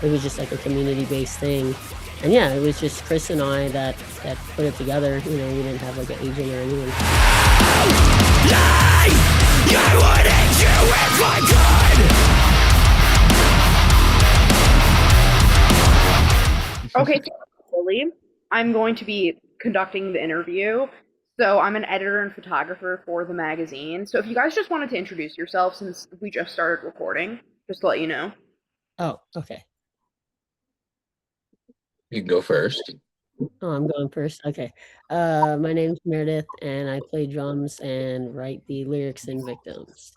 it was just like a community-based thing. And yeah, it was just Chris and I that put it together. You know, we didn't have like an agent or anyone. I would hate you if I could. Okay, so Lily, I'm going to be conducting the interview. So I'm an editor and photographer for the magazine. So if you guys just wanted to introduce yourself since we just started recording, just to let you know. Oh, okay. You can go first. Oh, I'm going first. Okay. My name's Meredith, and I play drums and write the lyrics in Victims.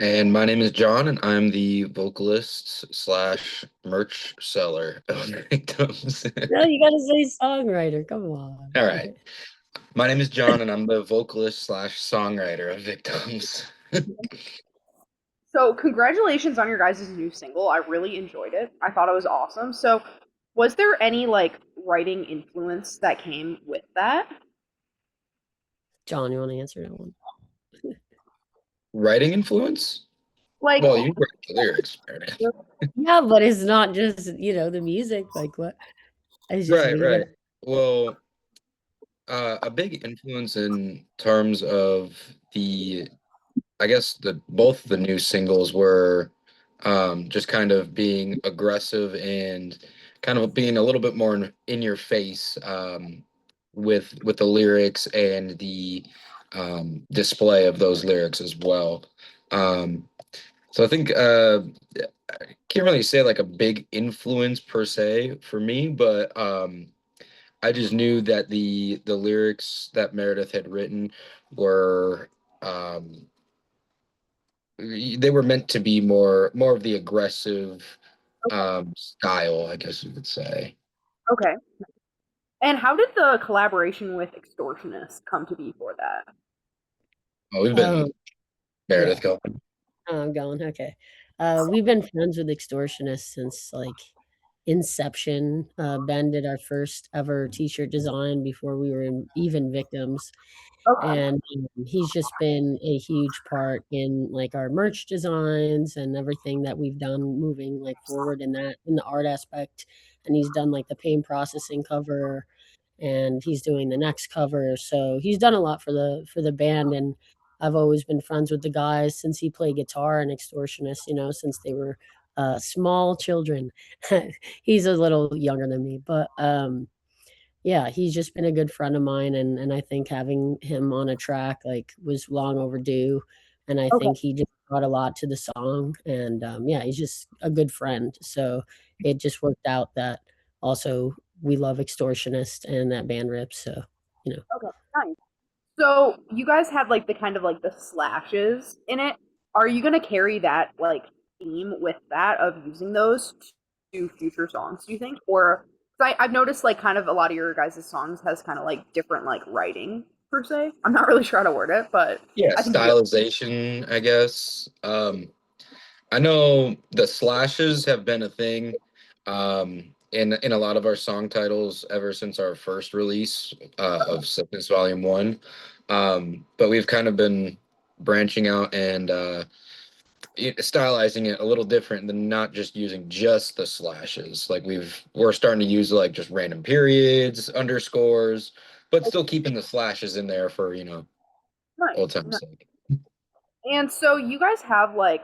And my name is John, and I'm the vocalist / merch seller of Victims. No, you gotta say songwriter. Come on. All right. My name is John, and I'm the vocalist / songwriter of Victims. So congratulations on your guys' new single. I really enjoyed it. I thought it was awesome. So was there any like writing influence that came with that? John, you want to answer that one? Writing influence? Like, well, you write the lyrics, Meredith. Yeah, but it's not just, you know, the music. Like what? Right. Well, a big influence in terms of I guess both the new singles were just kind of being aggressive and kind of being a little bit more in your face with the lyrics and the display of those lyrics as well. So I think I can't really say like a big influence per se for me, but I just knew that the lyrics that Meredith had written were they were meant to be more of the aggressive style, I guess you could say. okay. And how did the collaboration with Extortionist come to be for that? Oh, we've been Meredith, go. I'm going. Okay. We've been friends with Extortionists since like inception. Ben did our first ever t-shirt design before we were even Victims. And he's just been a huge part in like our merch designs and everything that we've done moving like forward in the art aspect. And he's done like the paint processing cover, and he's doing the next cover. So he's done a lot for the band, and I've always been friends with the guys since he played guitar and Extortionist, you know, since they were small children. He's a little younger than me, but yeah, he's just been a good friend of mine, and I think having him on a track like was long overdue, and I think he just brought a lot to the song, and yeah, he's just a good friend. So it just worked out that also we love Extortionist and that band rips. So you know. Okay, nice. So you guys have like the kind of like the slashes in it. Are you gonna carry that like theme with that of using those to future songs, do you think? Or I've noticed like kind of a lot of your guys' songs has kind of like different like writing per se. I'm not really sure how to word it, but yeah, stylization, I guess. I know the slashes have been a thing in a lot of our song titles ever since our first release of Sickness Volume 1. But we've kind of been branching out and stylizing it a little different than not just using just the slashes. Like we're starting to use like just random periods, underscores, but still keeping the slashes in there for, you know, old time's sake. And so you guys have like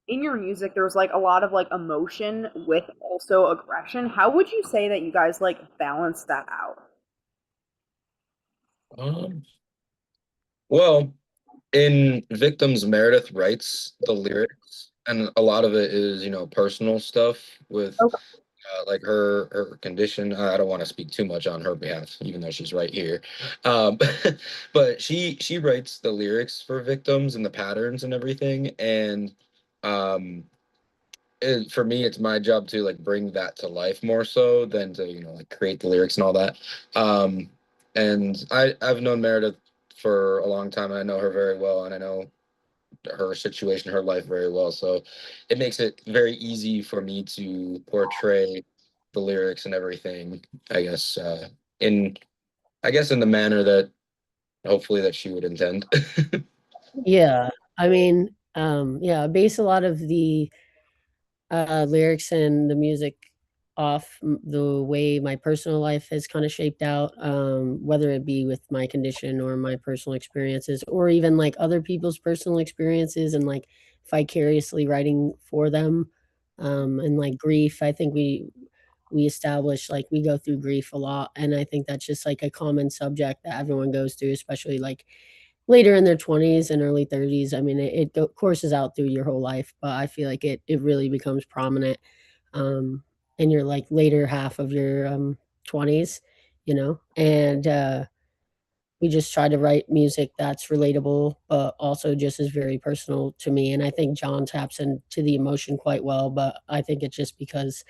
in your music there's like a lot of like emotion with also aggression. How would you say that you guys like balance that out? Well, in Victims, Meredith writes the lyrics, and a lot of it is, you know, personal stuff with like her condition. I don't want to speak too much on her behalf, even though she's right here. But she writes the lyrics for Victims and the patterns and everything, and for me, it's my job to like bring that to life more so than to, you know, like create the lyrics and all that. And I've known Meredith for a long time, and I know her very well, and I know her situation, her life very well. So it makes it very easy for me to portray the lyrics and everything, I guess, in the manner that hopefully that she would intend. Yeah, I mean, yeah, I base a lot of the lyrics and the music off the way my personal life has kind of shaped out, whether it be with my condition or my personal experiences, or even like other people's personal experiences and like vicariously writing for them, and like grief. I think we establish like we go through grief a lot, and I think that's just like a common subject that everyone goes through, especially like later in their 20s and early 30s. I mean, courses out through your whole life, but I feel like it really becomes prominent, um, in your, like, later half of your, 20s, and, we just try to write music that's relatable, but also just is very personal to me, and I think John taps into the emotion quite well, but I think it's just because,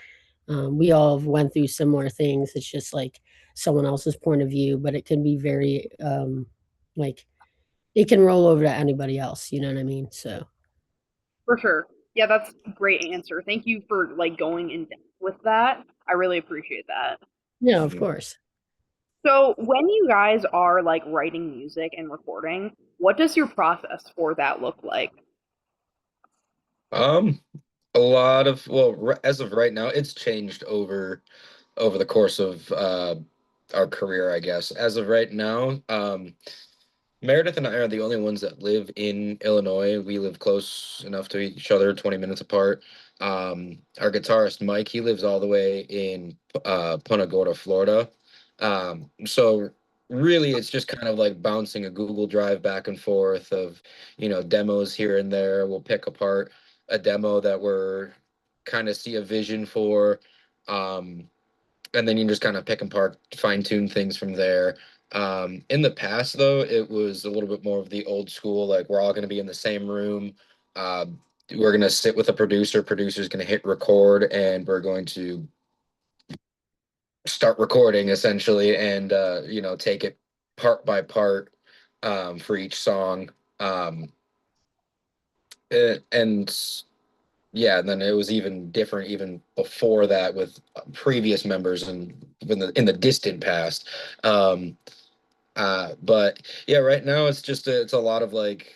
we all have went through similar things. It's just, like, someone else's point of view, but it can be very, like it can roll over to anybody else, you know what I mean? So, For sure. Yeah, that's a great answer. Thank you for like going in depth with that. I really appreciate that. yeah, of Mhm. course. So, when you guys are like writing music and recording, what does your process for that look like? Um, a lot of as of right now, it's changed over the course of our career, I guess. As of right now, Meredith and I are the only ones that live in Illinois. We live close enough to each other, 20 minutes apart. Our guitarist Mike, he lives all the way in Punta Gorda, Florida. So really it's just kind of like bouncing a Google Drive back and forth of, demos here and there. We'll pick apart a demo that we're kind of see a vision for. Um, and then you can just kind of pick apart, fine tune things from there. In the past, though, it was a little bit more of the old school, like we're all going to be in the same room. Uh, we're going to sit with a producer. Producer's going to hit record, and we're going to start recording essentially, and take it part by part for each song. Um, and yeah, and then it was even different even before that with previous members and in the distant past. Um, but yeah, right now it's a lot of like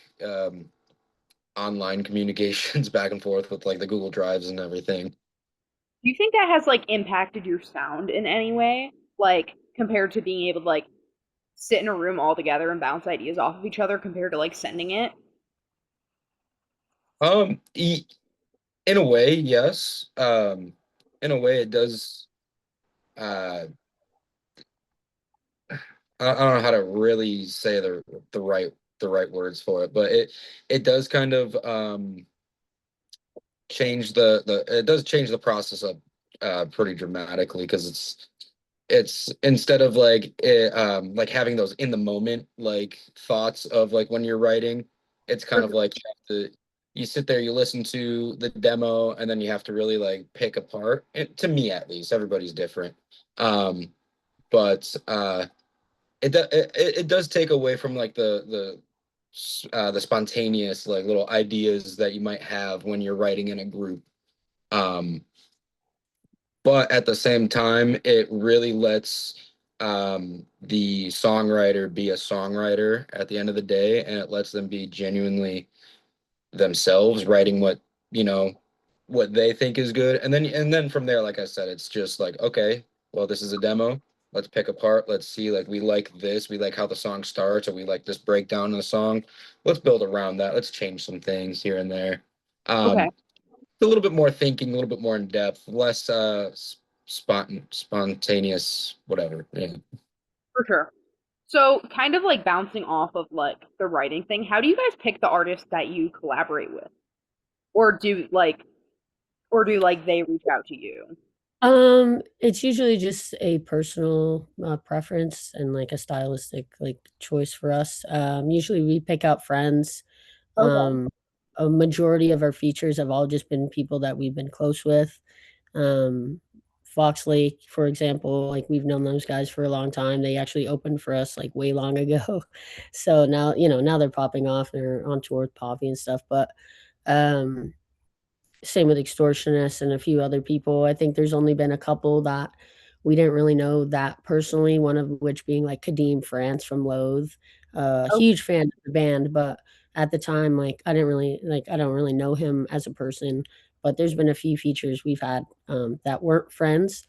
online communications back and forth with like the Google Drives and everything. Do you think that has like impacted your sound in any way? Like compared to being able to like sit in a room all together and bounce ideas off of each other compared to like sending it? In a way, yes. In a way, it does. Uh, I don't know how to really say the right the right words for it, but it does kind of change the it does change the process up pretty dramatically because it's instead of like having those in the moment like thoughts of like when you're writing, it's kind For of like you sit there, you listen to the demo, and then you have to really like pick apart. To me, at least, everybody's different. Um, but it does take away from like the spontaneous like little ideas that you might have when you're writing in a group. Um, but at the same time, it really lets the songwriter be a songwriter at the end of the day, and it lets them be genuinely themselves, writing you know what they think is good, and then from there, like I said, it's just like, okay, well, this is a demo. Let's pick apart. Let's see, like, we like this. We like how the song starts, or we like this breakdown in the song. Let's build around that. Let's change some things here and there. okay, A little bit more thinking, a little bit more in depth, less spontaneous, whatever. Yeah. for sure. So, kind of like bouncing off of like the writing thing, how do you guys pick the artists that you collaborate with? Or do like they reach out to you? It's usually just a personal, preference and, like, a stylistic, like, choice for us. Usually we pick out friends. Okay. Um, a majority of our features have all just been people that we've been close with. Um, Fox Lake, for example, like, we've known those guys for a long time. They actually opened for us, like, way long ago. So now, now they're popping off. They're on tour with Poppy and stuff, but, um same with Extortionist and a few other people. I think there's only been a couple that we didn't really know that personally, one of which being, like, Kadeem France from Loathe. Oh, Huge fan of the band, but at the time, like, I don't really know him as a person, but there's been a few features we've had that weren't friends,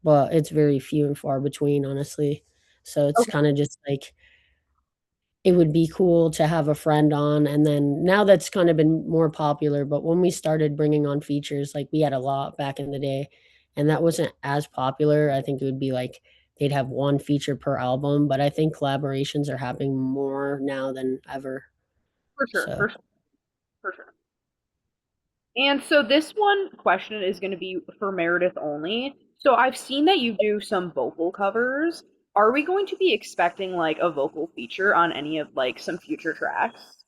but it's very few and far between, honestly. So it's Okay, kind of just like it would be cool to have a friend on, and then now that's kind of been more popular, but when we started bringing on features, like, we had a lot back in the day, and that wasn't as popular. I think it would be, like, they'd have 1 feature per album, but I think collaborations are happening more now than ever, for sure, so for sure, for sure. And so this one question is going to be for Meredith only. So I've seen that you do some vocal covers. Are we going to be expecting like a vocal feature on any of like some future tracks?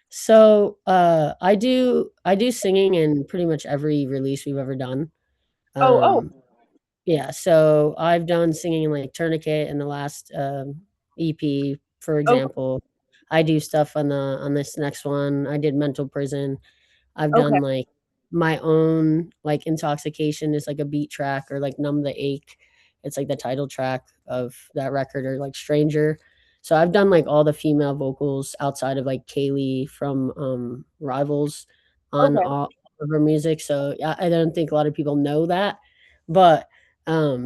So, I do singing in pretty much every release we've ever done, Oh, oh, um yeah, so I've done singing in, like, Tourniquet in the last, EP, for okay, example. I do stuff on this next one. I did Mental Prison. I've okay, done, like, my own, like, Intoxication is, like, a beat track, or, like, Numb the Ache. It's, like, the title track of that record, or, like, Stranger. So I've done, like, all the female vocals outside of, like, Kaylee from, Rivals on okay, all of her music, so I don't think a lot of people know that, but,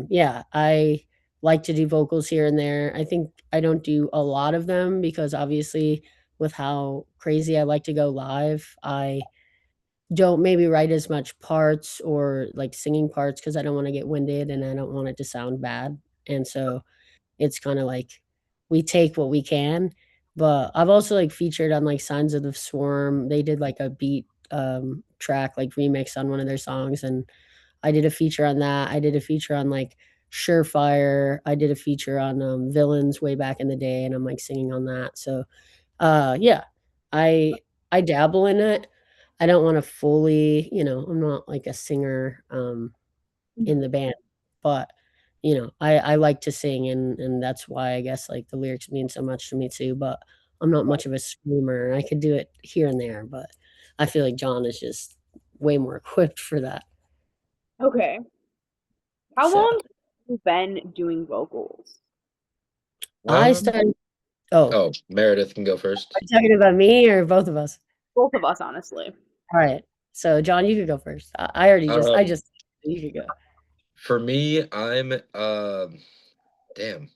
yeah, I like to do vocals here and there. I think I don't do a lot of them because, obviously, with how crazy I like to go live, I don't maybe write as much parts or, like, singing parts because I don't wanna get winded and I don't want it to sound bad, and so it's kinda like we take what we can, but I've also, like, featured on, like, Signs of the Swarm. They did, like, a beat, track, like, remix on one of their songs, and I did a feature on that. I did a feature on, like, Surefire. I did a feature on, Villains way back in the day, and I'm, like, singing on that, so yeah, I I dabble in it. I don't wanna fully, I'm not like a singer, in the band, but, I like to sing, and that's why I guess, like, the lyrics mean so much to me too, but I'm not right, much of a screamer. I could do it here and there, but I feel like John is just way more equipped for that, okay. How so long have you been doing vocals? I Um, started oh, oh, Meredith can go are first. you talking about me or both of us? Both of us, honestly. Alright, so John, you could go first. I already just I Um, just you could go. for me, I'm damn.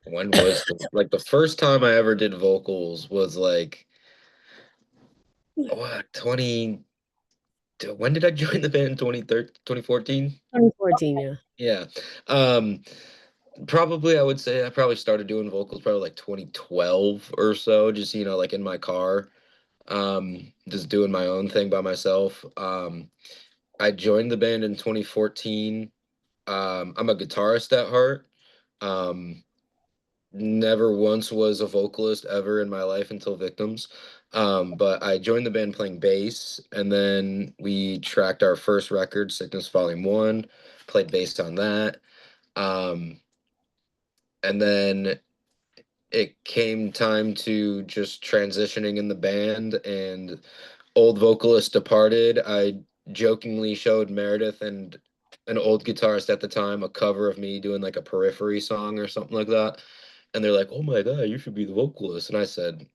When was the first time I ever did vocals was like what 20 when did I join the band? 2013, 2014? 2014, yeah. Yeah. Um Probably I would say I probably started doing vocals probably like 2012 or so, just like in my car, just doing my own thing by myself. I joined the band in 2014. I'm a guitarist at heart. Um, Never once was a vocalist ever in my life until Victims. But I joined the band playing bass, and then we tracked our first record, Sickness Volume 1, played bass on that. Um, and then it came time to just transitioning in the band, and old vocalist departed. I jokingly showed Meredith and an old guitarist at the time a cover of me doing like a Periphery song or something like that. And they're like, "Oh my God, you should be the vocalist." And I said,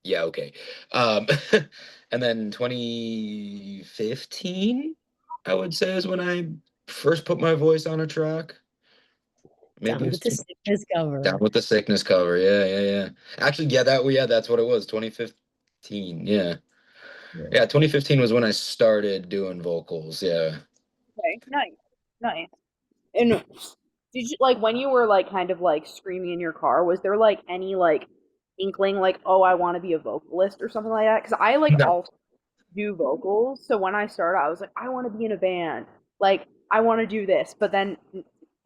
"Yeah, okay." Um, and then 2015, I would say, is when I first put my voice on a track. Maybe Down it with was the Sickness Down cover. with the Sickness cover. Yeah, yeah, yeah. Actually, yeah, that's what it was. 2015. Yeah. Yeah. Yeah, 2015 was when I started doing vocals. Yeah. Okay, nice, nice. And did you like when you were like kind of like screaming in your car? Was there like any like inkling like, oh, I want to be a vocalist or something like that? Because I like No. also do vocals. So when I started, I was like, I want to be in a band. Like I want to do this, but then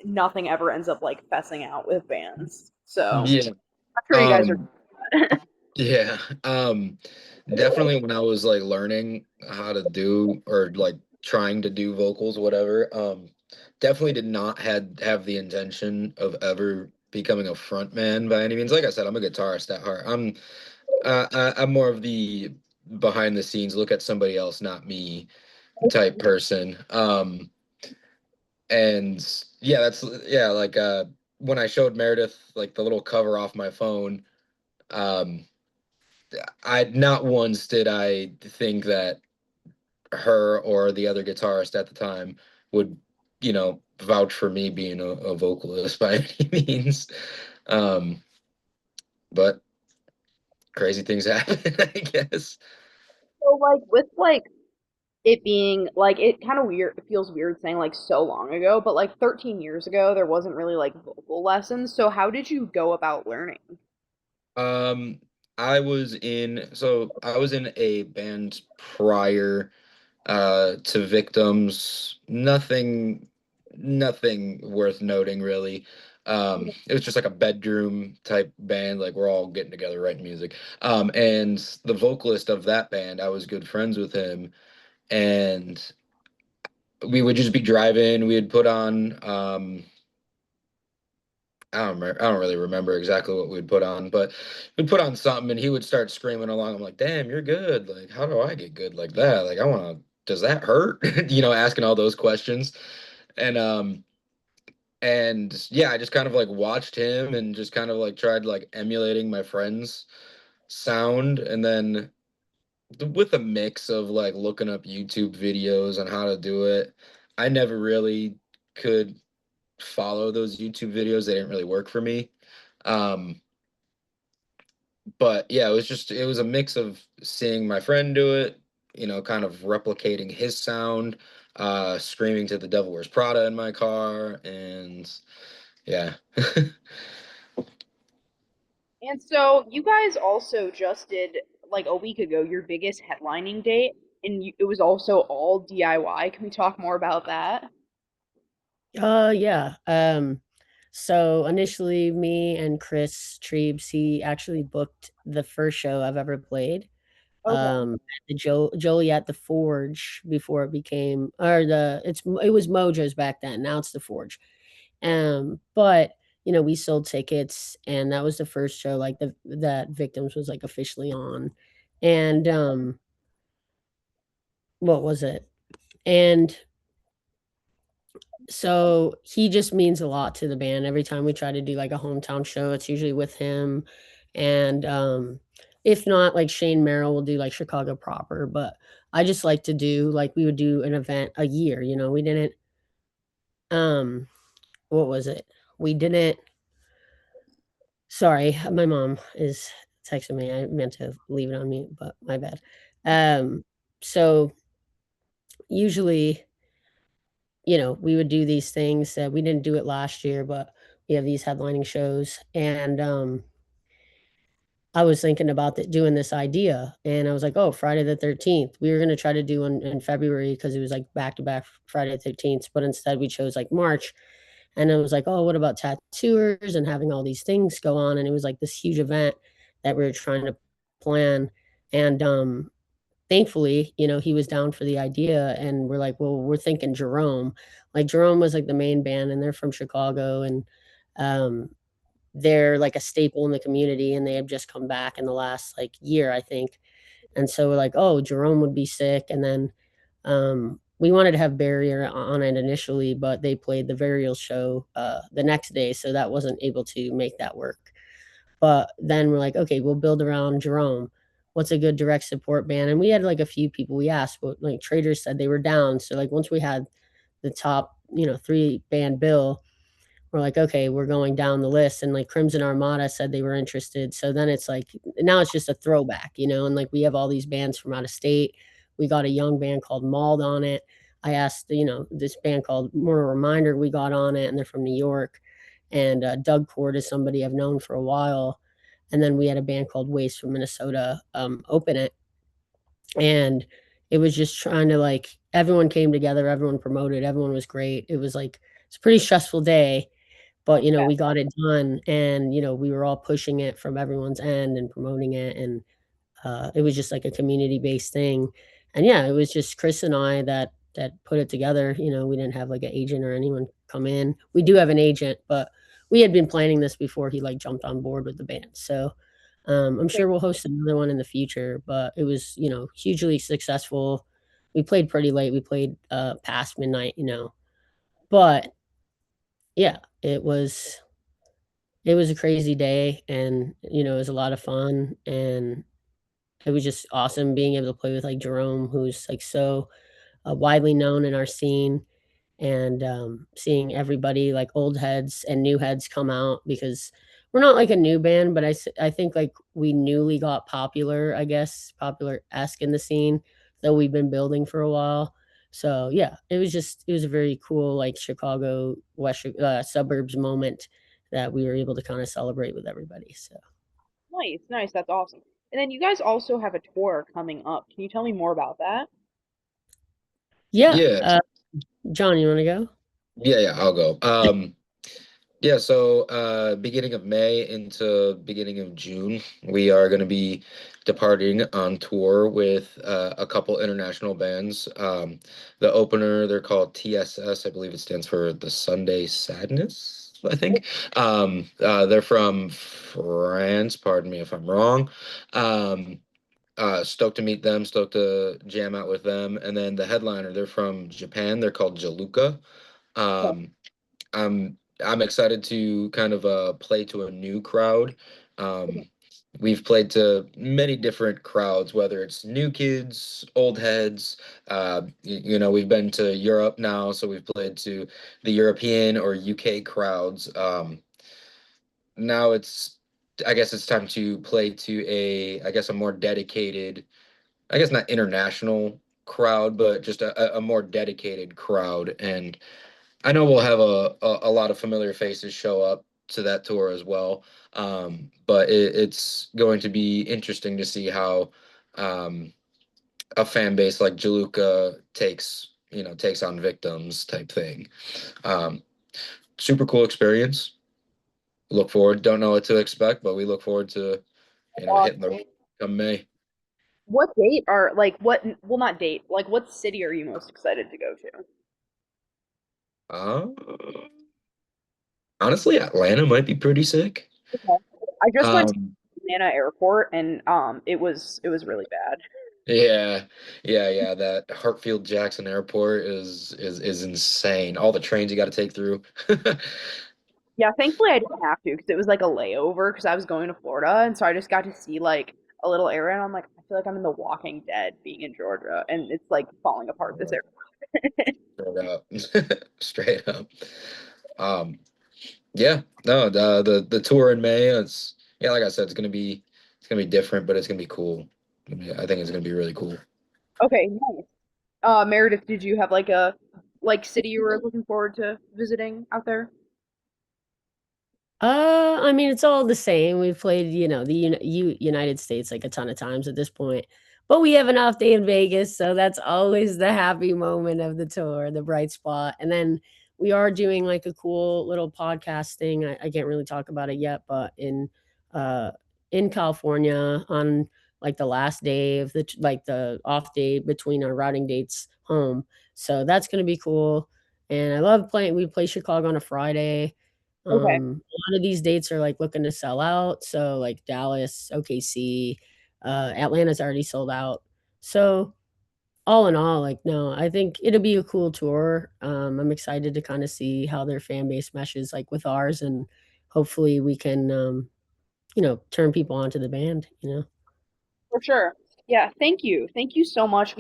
nothing ever ends up like fessing out with bands. So Yeah. I'm sure you guys are. Um, yeah. Definitely when I was like learning how to do or like trying to do vocals, whatever, definitely did not have the intention of ever becoming a front man by any means. Like I said, I'm a guitarist at heart. I'm more of the behind the scenes, look at somebody else, not me type person. And yeah, yeah, like when I showed Meredith like the little cover off my phone, um I not once did I think that her or the other guitarist at the time would, vouch for me being a vocalist by any means. Um, but crazy things happen, I guess. So like with like it being like it kind of weird, it feels weird saying like so long ago, but like 13 years ago there wasn't really like vocal lessons. So how did you go about learning? Um, I was in a band prior to Victims. Nothing worth noting really. It was just like a bedroom type band, like we're all getting together writing music. And the vocalist of that band, I was good friends with him, and we would just be driving. We would put on I don't really remember exactly what we'd put on, but we'd put on something and he would start screaming along. I'm like, damn, you're good. Like, how do I get good like that? Like, I want to, does that hurt? Asking all those questions. And, yeah, I just kind of like watched him and just kind of like tried like emulating my friend's sound. And then with a mix of like looking up YouTube videos on how to do it, I never really could follow those YouTube videos. They didn't really work for me. Um, but yeah, it was a mix of seeing my friend do it, kind of replicating his sound, screaming to the Devil Wears Prada in my car, and yeah. And so you guys also just did like a week ago your biggest headlining date, and it was also all DIY. Can we talk more about that? Yeah. So initially me and Chris Trebes, he actually booked the first show I've ever played. Okay. At the Joliet the Forge before it became or it was Mojo's back then. Now it's the Forge. But we sold tickets and that was the first show like that Victims was like officially on. And what was it? And so he just means a lot to the band. Every time we try to do like a hometown show, it's usually with him. And if not, like Shane Merrill will do like Chicago proper. But I just like to do like we would do an event a year. We didn't um what was it? We didn't sorry, my mom is texting me. I meant to leave it on mute, but my bad. So usually we would do these things. We didn't do it last year, but we have these headlining shows. And I was thinking about doing this idea, and I was like, "Oh, Friday the 13th." We were gonna try to do one in February because it was like back to back Friday the 13th, but instead we chose like March. And I was like, "Oh, what about tattooers and having all these things go on?" And it was like this huge event that we were trying to plan. And thankfully, he was down for the idea, and we're like, "Well, we're thinking Jerome." Like, Jerome was, like, the main band, and they're from Chicago, and, um, they're, like, a staple in the community, and they have just come back in the last, like, year, I think, and so we're like, "Oh, Jerome would be sick," and then, we wanted to have Barrier on it initially, but they played the Burial show, the next day, so that wasn't able to make that work. But then we're like, "Okay, we'll build around Jerome. What's a good direct support band?" And we had, like, a few people we asked, but, like, Traders said they were down, so, like, once we had the top, 3 band bill, we're like, "Okay, we're going down the list," and, like, Crimson Armada said they were interested, so then it's like now it's just a throwback, and, like, we have all these bands from out of state. We got a young band called Mauled on it. I asked, this band called More Reminder, we got on it, and they're from New York, and, Doug Cord is somebody I've known for a while, and then we had a band called Waste from Minnesota, open it, and it was just trying to, like everyone came together, everyone promoted, everyone was great. It was, like it's a pretty stressful day, but, we got it done, and, we were all pushing it from everyone's end and promoting it, and it was just like a community-based thing, and yeah, it was just Chris and I that put it together. We didn't have, like, an agent or anyone come in. We do have an agent, but we had been planning this before he, like, jumped on board with the band, so, I'm sure we'll host another one in the future, but it was, hugely successful. We played pretty late. We played, past midnight, but yeah, it was a crazy day, and, it was a lot of fun, and it was just awesome being able to play with, like, Jerome, who's, like, so, widely known in our scene, and, seeing everybody, like, old heads and new heads come out because we're not, like, a new band, but I think, like, we newly got popular, I guess, popular-esque in the scene, though we've been building for a while. So, yeah, it was a very cool, like, Chicago, suburbs moment that we were able to kinda celebrate with everybody, so. Nice, nice. That's awesome. And then you guys also have a tour coming up. Can you tell me more about that? Yeah, Yeah, John, you wanna go? yeah, I'll go. Yeah, so beginning of May into beginning of June, we are going to be departing on tour with a couple international bands. The opener, they're called TSS. I believe it stands for the Sunday Sadness, I think. They're from France, pardon me if I'm wrong. Um, Stoked to meet them, stoked to jam out with them. And then the headliner, they're from Japan. They're called Jaluka. Um, I'm excited to kind of play to a new crowd. We've played to many different crowds, whether it's new kids, old heads. We've been to Europe now, so we've played to the European or UK crowds. Now I guess it's time to play to I guess, a more dedicated, I guess not international crowd, but just a more dedicated crowd. And I know we'll have a lot of familiar faces show up to that tour as well. But it's going to be interesting to see how a fan base like Jaluka takes on Victims type thing. Um, Super cool experience. Look forward. Don't know what to expect, but we look forward to hitting the road come May. What date are like what? Well, not date. Like, what city are you most excited to go to? Uh, Honestly, Atlanta might be pretty sick. Okay. I just went to Um, Atlanta Airport, and it was really bad. Yeah, yeah. That Hartfield Jackson Airport is insane. All the trains you got to take through. Yeah, thankfully I didn't have to because it was like a layover because I was going to Florida, and so I just got to see like a little area, and I'm like, I feel like I'm in The Walking Dead being in Georgia, and it's like falling apart this area. Straight up, straight up. Um, yeah, no, the tour in May. It's Yeah, like I said, it's gonna be different, but it's gonna be cool. I think it's gonna be really cool. Okay, nice. Meredith, did you have like a like city you were looking forward to visiting out there? I mean, it's all the same. We've played, the United States like a ton of times at this point, but we have an off day in Vegas, so that's always the happy moment of the tour, the bright spot. And then we are doing like a cool little podcast thing. I can't really talk about it yet, but uh in California on like the last day of like the off day between our routing dates home. So that's gonna be cool. And I love playing. We play Chicago on a Friday. Okay, A lot of these dates are, like, looking to sell out, so, like, Dallas, OKC, Atlanta's already sold out. So, all in all, like, no, I think it'll be a cool tour. I'm excited to kinda see how their fan base meshes, like, with ours, and hopefully we can, turn people onto the band, you know? for sure. Yeah, thank you. Thank you so much.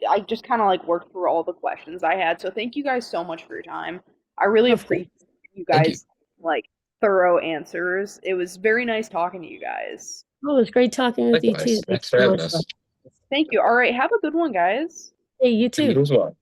I just kind of like worked through all the questions I had. So thank you guys so much for your time. I really Of course. appreciate you Thank you. guys like thorough answers. It was very nice talking to you guys. Oh, it's great talking with you too. Likewise. Thanks Thanks for so having much for us. Thank you. All right, have a good one, guys. Hey, you You too. as well.